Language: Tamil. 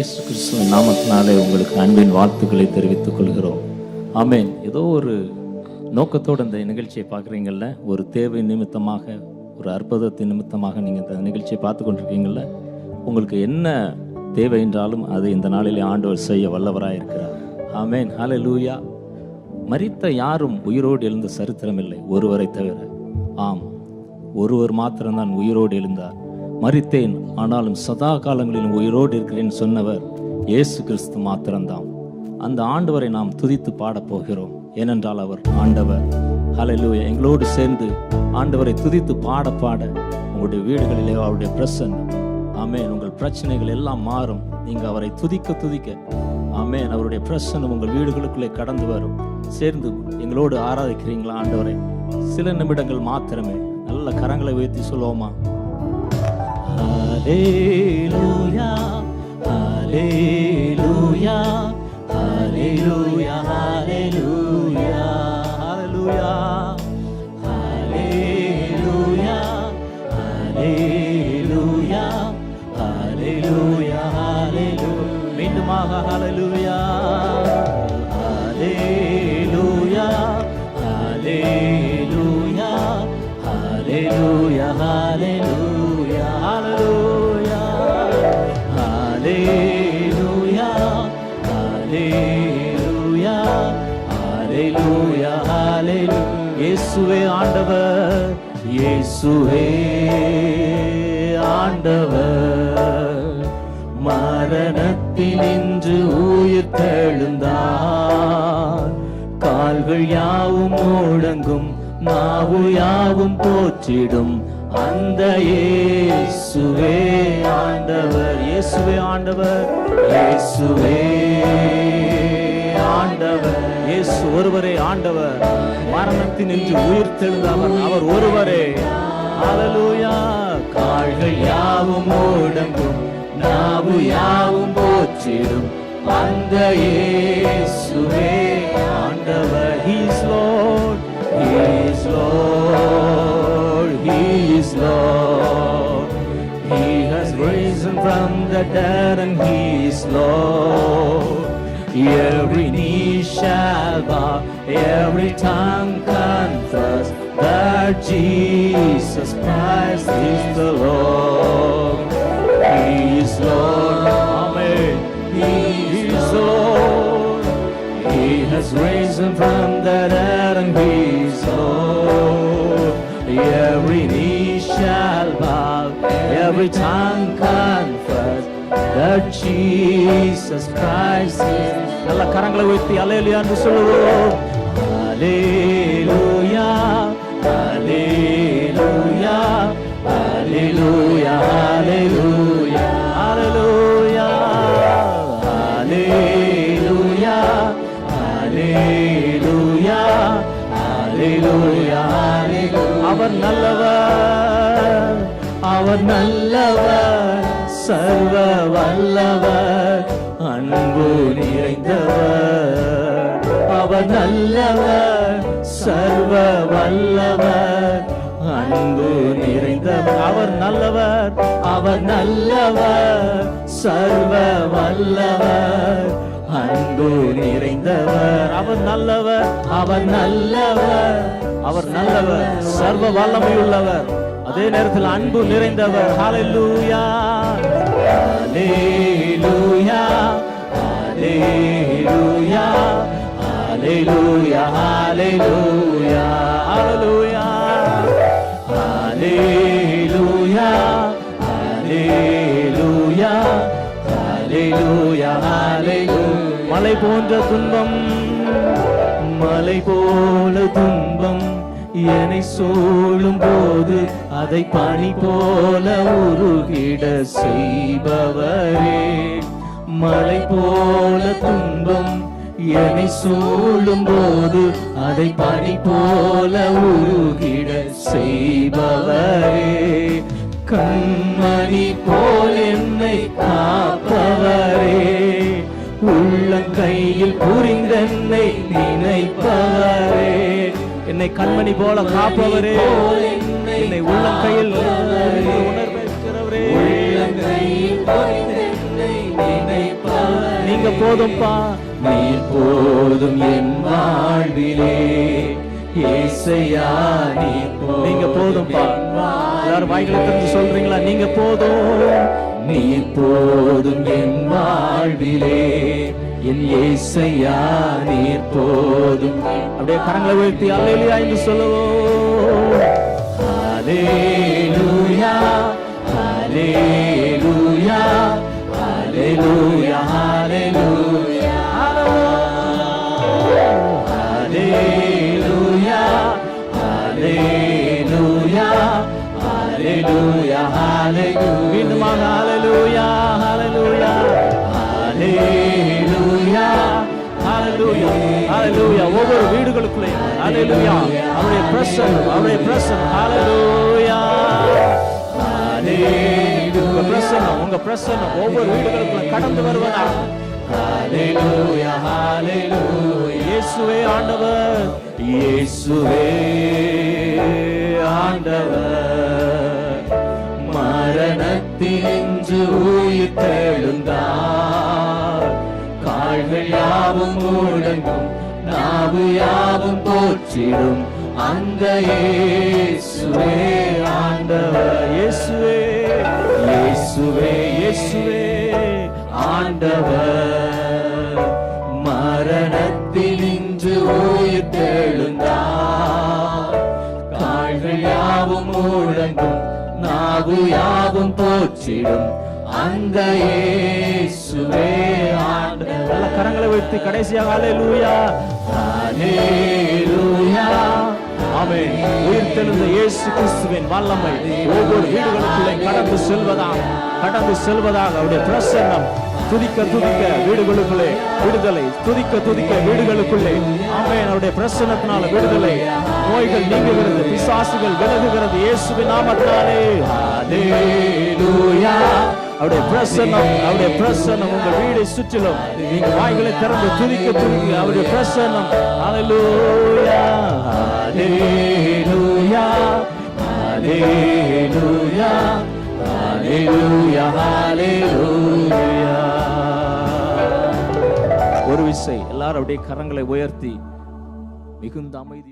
இயேசு கிறிஸ்துவின் நாமத்தினாலே உங்களுக்கு அன்பின் வாழ்த்துக்களை தெரிவித்துக் கொள்கிறோம். ஆமென். ஏதோ ஒரு நோக்கத்தோடு இந்த நிகழ்ச்சியை பார்க்குறீங்கள்ல, ஒரு தேவை நிமித்தமாக, ஒரு அற்புதத்தின் நிமித்தமாக நீங்கள் இந்த நிகழ்ச்சியை பார்த்து கொண்டிருக்கீங்கள்ல, உங்களுக்கு என்ன தேவை என்றாலும் அதை இந்த நாளிலே ஆண்டவர் செய்ய வல்லவராக இருக்கிறார். ஆமென். ஹல்லேலூயா. மரித்த யாரும் உயிரோடு எழுந்த சரித்திரம் இல்லை, ஒருவரை தவிர. ஆம், ஒருவர் மாத்திரம்தான் உயிரோடு எழுந்தார். மரித்தேன், ஆனாலும் சதா காலங்களிலும் உயிரோடு இருக்கிறேன் சொன்னவர் இயேசு கிறிஸ்து மாத்திரம்தான். அந்த ஆண்டவரை நாம் துதித்து பாடப் போகிறோம். ஏனென்றால் அவர் ஆண்டவர். ஹல்லேலூயா. எங்களோடு சேர்ந்து ஆண்டவரை துதித்து பாட பாட உங்களுடைய வீடுகளிலே அவருடைய பிரசன்னம், ஆமென், உங்கள் பிரச்சனைகள் எல்லாம் மாறும். நீங்கள் அவரை துதிக்க துதிக்க, ஆமென், அவருடைய பிரசன்னம் உங்கள் வீடுகளுக்குள்ளே கடந்து வரும். சேர்ந்து எங்களோடு ஆராதிக்கிறீங்களா ஆண்டவரை? சில நிமிடங்கள் மாத்திரமே. நல்ல கரங்களை உயர்த்தி சொல்லுவோமா? ஹல்லேலூயா, ஹல்லேலூயா, ஹல்லேலூயா, ஹல்லேலூயா, ஹல்லேலூயா, ஹல்லேலூயா, ஹல்லேலூயா, ஹல்லேலூயா, ஹல்லேலூயா. மீண்டுமாக ஹல்லேலூயா, ஹல்லேலூயா, ஹல்லேலூயா, ஹல்லேலூயா, ஹல்லேலூயா, ஹல்லேலூயா, ஹல்லேலூயா, ஹல்லேலூயா, ஹல்லேலூயா, ஹல்லேலூயா. இயேசுவே ஆண்டவர், இயேசுவே ஆண்டவர், மரணத்தினின்று உயிர் தெழுந்தார். கால்கள் யாவும் முழங்கும், நாவு யாவும் போற்றிடும் அந்த இயேசுவே ஆண்டவர். இயேசுவே ஆண்டவர், இயேசுவே ஆண்டவர். இயேசு ஒருவரே ஆண்டவர். மரணத்தினின்று உயிர் தெழுந்தவர் அவர் ஒருவரே. ஹல்லேலூயா. கால்கள் யாவும் முழங்கும், நாவு யாவும் போற்றிடும் அந்த இயேசுவே ஆண்டவர். He is Lord, He is Lord, He is Lord. He has risen from the dead and He is Lord. Every knee shall bow, every tongue confess that Jesus Christ is the Lord. He is Lord, amen. He is Lord. He has risen from the dead and He is Lord. Every knee shall bow, every tongue confess that Jesus Christ is. நல்ல கரங்களை உயர்த்தி அல்லேலூயா என்று சொல்லுவோம். அல்லேலூயா, அல்லேலூயா, அல்லேலூயா, அல்லேலூயா, அல்லேலூயா, அல்லேலூயா, அல்லேலூயா, அல்லேலூயா, அல்லேலூயா. அவர் நல்லவர், அவர் நல்லவர், சர்வ வல்லவர், அன்பு நிறைந்தவர். அவர் நல்லவர், சர்வ வல்லவர், அன்பு நிறைந்தவர். அவர் நல்லவர், அவர் நல்லவர், சர்வ வல்லவர், அன்பு நிறைந்தவர். அவர் நல்லவர், அவர் நல்லவர், அவர் நல்லவர், சர்வ வல்லமையுள்ளவர், அதே நேரத்தில் அன்பு நிறைந்தவர். ஹல்லேலூயா, ஹல்லேலூயா, ஹல்லேலூயா, ஹல்லேலூயா, ஹல்லேலூயா, ஹல்லேலூயா, ஹல்லேலூயா, ஹல்லேலூயா, ஹல்லேலூயா, ஹல்லேலூயா. மலை போன்ற துன்பம், மலை போல துன்பம் என்னை சூழும் போது அதை பனி போல உருகிட செய்பவரே. மலை போல துன்பம் என்னை சூழும் போது அதை பனி போல உருகிட செய்பவரே. கண்மணி போல் என்னை காப்பவரே, உள்ளங்கையில் புரிந்தென்னை நினைப்பவரே. என்னை கண்மணி போல காப்பவரே, என்னை உள்ளங்கையில் உணர்வைக்கிறவரே, உள்ளங்கையில் புரிந்தென்னை நினைப்பவரே. நீங்க போதும்பா, நீர் போதும் என் வாழ்விலே. ஏசையா நீங்க போதும்பா. எல்லாரும் வாய்களை திறந்து சொல்றீங்களா? நீங்க போதும், நீர் போதும் என் வாழ்விலே. என் ஏசையா நீர் போதும். அப்படியே கரங்களை உயர்த்தி அல்லேலூயா என்று சொல்லுவோம். அல்லேலூயா, அல்லேலூயா, அல்லேலூயா, அல்லேலூயா, அல்லேலூயா, அல்லேலூயா, அல்லேலூயா, அல்லேலூயா. மீண்டுமாக அல்லேலூயா, அல்லேலூயா, அல்லேலூயா, அல்லேலூயா, அல்லேலூயா. ஒவ்வொரு வீடுகளுக்குள்ளே அல்லேலூயா, அவருடைய பிரசன்னம், அவருடைய பிரசன்னம். அல்லேலூயா, உங்க பிரசன்னம், உங்க பிரசன்னம் ஒவ்வொரு வீடுகளுக்குள்ள கடந்து வருவதா. அல்லேலூயா, அல்லேலூயா. இயேசுவே ஆண்டவர், இயேசுவே ஆண்டவர். மரணத்தினின்று உயிர் தெழுந்தார். கால்கள் யாவும் முழங்கும், நாவு யாவும் போற்றிடும் அந்த இயேசுவே ஆண்டவர். இயேசுவே, இயேசுவே, இயேசுவே ஆண்டவர். மரணத்தினின்று உயிர் தெழுந்தார். கால்கள் யாவும் முழங்கும், நாவு யாவும் போற்றிடும் அந்த இயேசுவே ஆண்டவர். நல்ல கரங்களை வைத்து கடைசியாக அல்லேலூயா, அல்லேலூயா. ஆமென். உயிர் தெழுந்த இயேசு கிறிஸ்துவின் வல்லமை ஒவ்வொரு வீடுகளுக்குள்ளே கடந்து செல்வதாக, கடந்து செல்வதாக. அவருடைய பிரசன்னம் துதிக்க துதிக்க வீடுகளுக்குள்ளே விடுதலை, துதிக்க துதிக்க வீடுகளுக்குள்ளே. ஆமென். அவருடைய பிரசன்னத்தினால விடுதலை, நோய்கள் நீங்குகிறது, பிசாசுகள் விலகுகிறது இயேசுவின் நாமத்தினாலே. அல்லேலூயா. அவருடைய பிரசன்னம், அவருடைய பிரசன்னம் உங்கள் வீடை சுற்றிலும். நீங்க வாய்களை திறந்து துதிக்க துதிக்க அவருடைய பிரசன்னம். அல்லேலூயா, அல்லேலூயா, அல்லேலூயா, அல்லேலூயா, அல்லேலூயா. ஒரு விசை எல்லாரும் அப்படியே கரங்களை உயர்த்தி மிகுந்த அமைதி